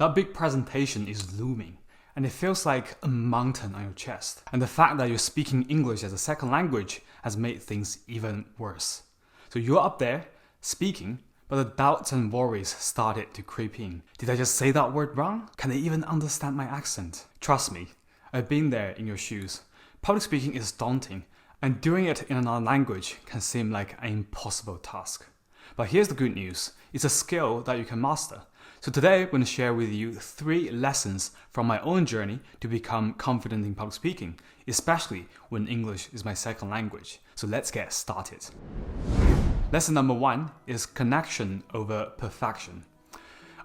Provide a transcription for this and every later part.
That big presentation is looming, and it feels like a mountain on your chest. And the fact that you're speaking English as a second language has made things even worse. So you're up there, speaking, but the doubts and worries started to creep in. Did I just say that word wrong? Can they even understand my accent? Trust me, I've been there in your shoes. Public speaking is daunting, and doing it in another language can seem like an impossible task. But here's the good news. It's a skill that you can master. So today I'm going to share with you 3 lessons from my own journey to become confident in public speaking, especially when English is my second language. So let's get started. Lesson number 1 is connection over perfection.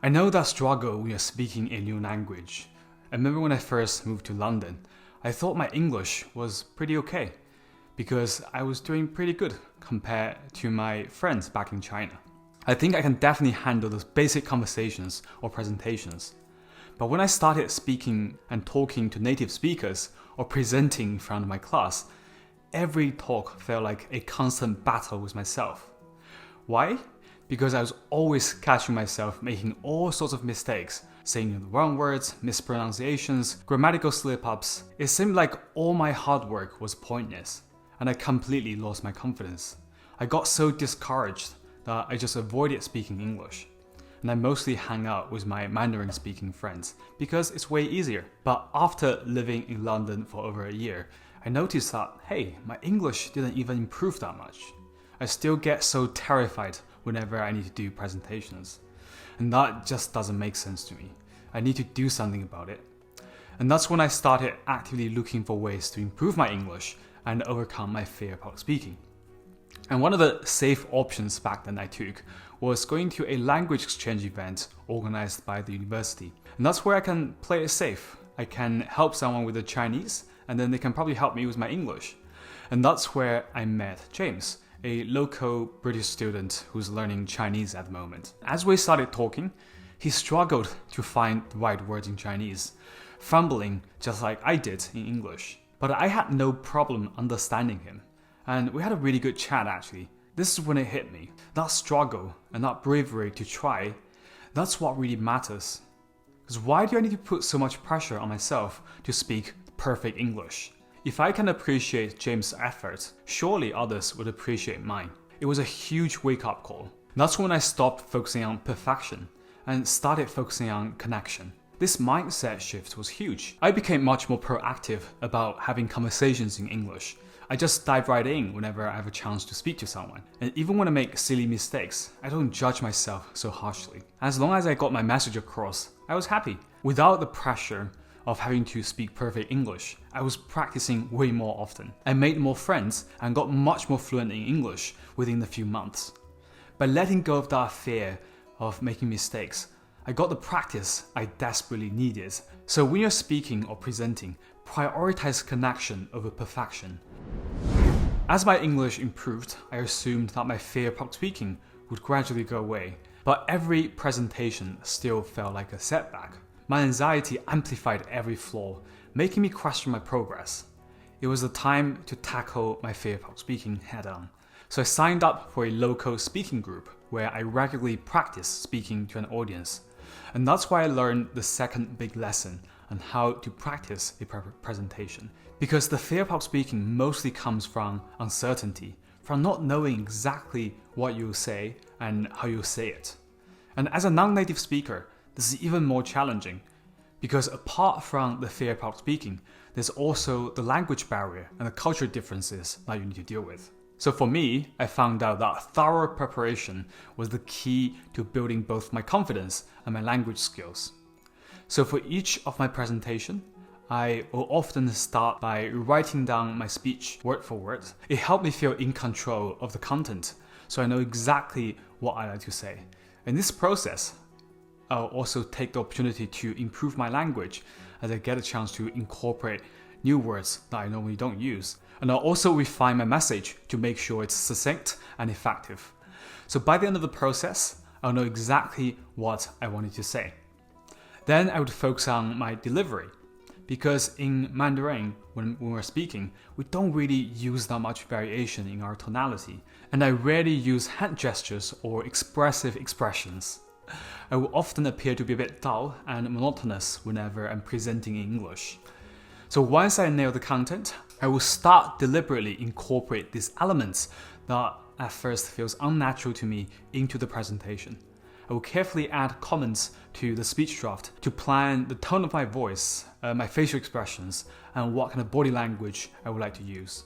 I know that struggle when you're speaking a new language. I remember when I first moved to London, I thought my English was pretty okay because I was doing pretty good compared to my friends back in China. I think I can definitely handle those basic conversations or presentations. But when I started speaking and talking to native speakers or presenting in front of my class, every talk felt like a constant battle with myself. Why? Because I was always catching myself making all sorts of mistakes, saying the wrong words, mispronunciations, grammatical slip-ups. It seemed like all my hard work was pointless, and I completely lost my confidence. I got so discouraged that I just avoided speaking English. And I mostly hang out with my Mandarin speaking friends because it's way easier. But after living in London for over a year, I noticed that, hey, my English didn't even improve that much. I still get so terrified whenever I need to do presentations. And that just doesn't make sense to me. I need to do something about it. And that's when I started actively looking for ways to improve my English and overcome my fear of public speaking. And one of the safe options back then I took was going to a language exchange event organized by the university. And that's where I can play it safe. I can help someone with the Chinese, and then they can probably help me with my English. And that's where I met James, a local British student who's learning Chinese at the moment. As we started talking, he struggled to find the right words in Chinese, fumbling just like I did in English. But I had no problem understanding him. And we had a really good chat actually. This is when it hit me. That struggle and that bravery to try, that's what really matters. Because why do I need to put so much pressure on myself to speak perfect English? If I can appreciate James' effort, surely others would appreciate mine. It was a huge wake-up call. That's when I stopped focusing on perfection and started focusing on connection. This mindset shift was huge. I became much more proactive about having conversations in English. I just dive right in whenever I have a chance to speak to someone. And even when I make silly mistakes, I don't judge myself so harshly. As long as I got my message across, I was happy. Without the pressure of having to speak perfect English, I was practicing way more often. I made more friends and got much more fluent in English within a few months. By letting go of that fear of making mistakes, I got the practice I desperately needed. So when you're speaking or presenting, prioritize connection over perfection. As my English improved, I assumed that my fear of public speaking would gradually go away, but every presentation still felt like a setback. My anxiety amplified every flaw, making me question my progress. It was the time to tackle my fear of public speaking head on. So I signed up for a local speaking group where I regularly practice speaking to an audience. And that's why I learned the second big lesson on how to practice a presentation. Because the fear of public speaking mostly comes from uncertainty, from not knowing exactly what you'll say and how you'll say it. And as a non-native speaker, this is even more challenging because apart from the fear of public speaking, there's also the language barrier and the cultural differences that you need to deal with. So for me, I found out that thorough preparation was the key to building both my confidence and my language skills. So for each of my presentation, I will often start by writing down my speech word for word. It helped me feel in control of the content, so I know exactly what I like to say. In this process, I'll also take the opportunity to improve my language as I get a chance to incorporate new words that I normally don't use. And I'll also refine my message to make sure it's succinct and effective. So by the end of the process, I'll know exactly what I wanted to say. Then I would focus on my delivery. Because in Mandarin, when we're speaking, we don't really use that much variation in our tonality. And I rarely use hand gestures or expressive expressions. I will often appear to be a bit dull and monotonous whenever I'm presenting in English. So once I nail the content, I will start deliberately incorporate these elements that at first feels unnatural to me into the presentation. I will carefully add comments to the speech draft to plan the tone of my voice, my facial expressions, and what kind of body language I would like to use.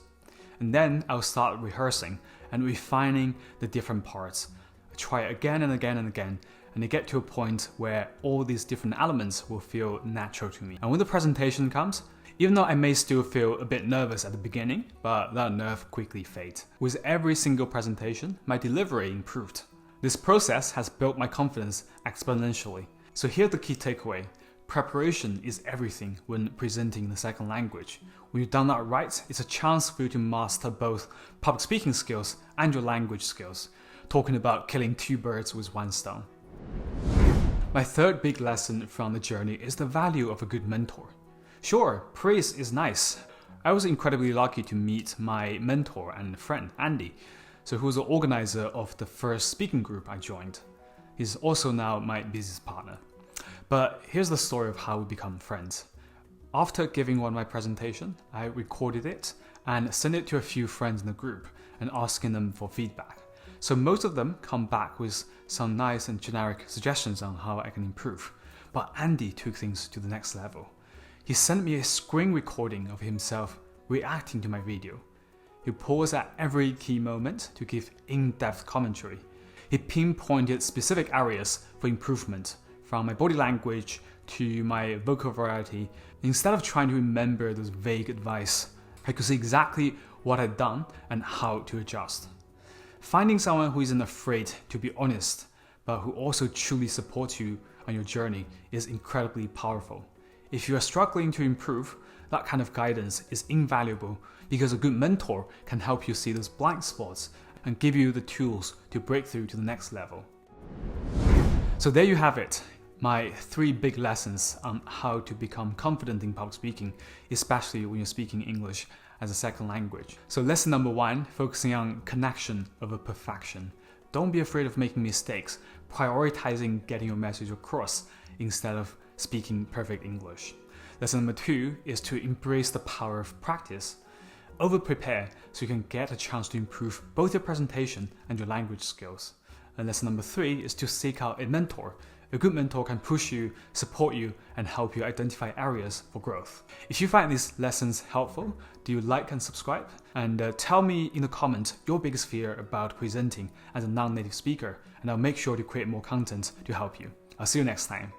And then I'll start rehearsing and refining the different parts. I try it again and again and again, and I get to a point where all these different elements will feel natural to me. And when the presentation comes, even though I may still feel a bit nervous at the beginning, but that nerve quickly fades. With every single presentation, my delivery improved. This process has built my confidence exponentially. So here's the key takeaway. Preparation is everything when presenting the second language. When you've done that right, it's a chance for you to master both public speaking skills and your language skills. Talking about killing two birds with one stone. My third big lesson from the journey is the value of a good mentor. Sure, praise is nice. I was incredibly lucky to meet my mentor and friend, Andy, who was the organizer of the first speaking group I joined. He's also now my business partner. But here's the story of how we become friends. After giving one of my presentation, I recorded it and sent it to a few friends in the group and asking them for feedback. So most of them come back with some nice and generic suggestions on how I can improve. But Andy took things to the next level. He sent me a screen recording of himself reacting to my video. He paused at every key moment to give in-depth commentary. He pinpointed specific areas for improvement, from my body language to my vocal variety. Instead of trying to remember those vague advice, I could see exactly what I'd done and how to adjust. Finding someone who isn't afraid to be honest, but who also truly supports you on your journey is incredibly powerful. If you are struggling to improve, that kind of guidance is invaluable because a good mentor can help you see those blind spots and give you the tools to break through to the next level. So there you have it, my 3 big lessons on how to become confident in public speaking, especially when you're speaking English as a second language. So lesson number 1, focusing on connection over perfection. Don't be afraid of making mistakes, prioritizing getting your message across instead of speaking perfect English. Lesson number 2 is to embrace the power of practice. Over-prepare so you can get a chance to improve both your presentation and your language skills. And lesson number 3 is to seek out a mentor. A good mentor can push you, support you, and help you identify areas for growth. If you find these lessons helpful, do you like and subscribe? And tell me in the comments your biggest fear about presenting as a non-native speaker, and I'll make sure to create more content to help you. I'll see you next time.